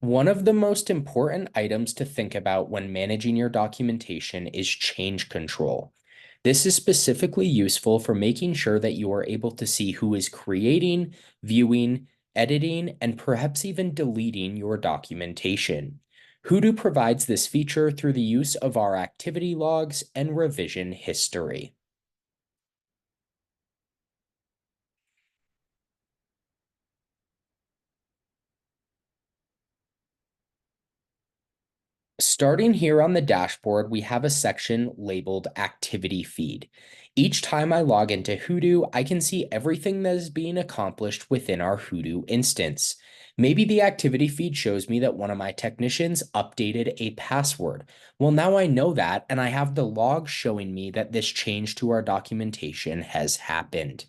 One of the most important items to think about when managing your documentation is change control. This is specifically useful for making sure that you are able to see who is creating, viewing, editing, and perhaps even deleting your documentation. Hudu provides this feature through the use of our activity logs and revision history. Starting here on the dashboard, we have a section labeled Activity Feed. Each time I log into Hudu, I can see everything that is being accomplished within our Hudu instance. Maybe the activity feed shows me that one of my technicians updated a password. Well, now I know that, and I have the log showing me that this change to our documentation has happened.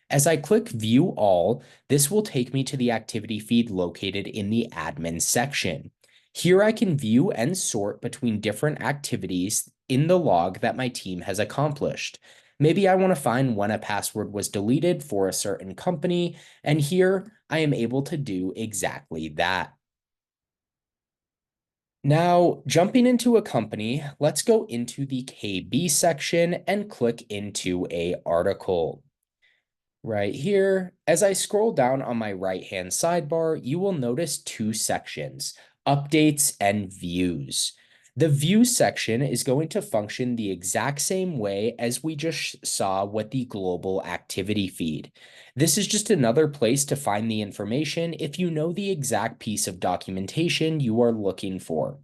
As I click View All, this will take me to the activity feed located in the admin section. Here I can view and sort between different activities in the log that my team has accomplished. Maybe I want to find when a password was deleted for a certain company, and here I am able to do exactly that. Now, jumping into a company, let's go into the KB section and click into a article. Right here, as I scroll down on my right-hand sidebar, you will notice two sections, updates and views. The views section is going to function the exact same way as we just saw with the global activity feed. This is just another place to find the information if you know the exact piece of documentation you are looking for.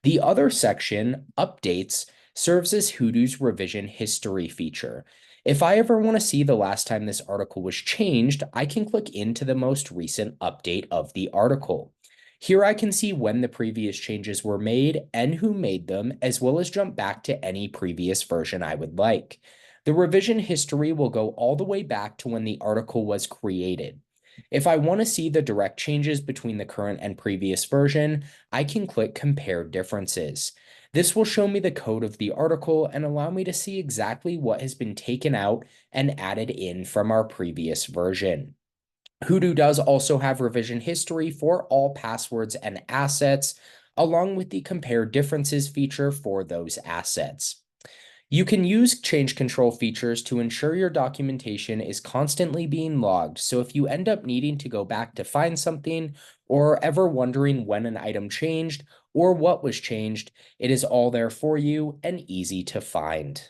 The other section, updates, serves as Hudu's revision history feature. If I ever want to see the last time this article was changed, I can click into the most recent update of the article. Here I can see when the previous changes were made and who made them, as well as jump back to any previous version I would like. The revision history will go all the way back to when the article was created. If I want to see the direct changes between the current and previous version, I can click Compare Differences. This will show me the code of the article and allow me to see exactly what has been taken out and added in from our previous version. Hudu does also have revision history for all passwords and assets, along with the compare differences feature for those assets. You can use change control features to ensure your documentation is constantly being logged. So if you end up needing to go back to find something or ever wondering when an item changed or what was changed, it is all there for you and easy to find.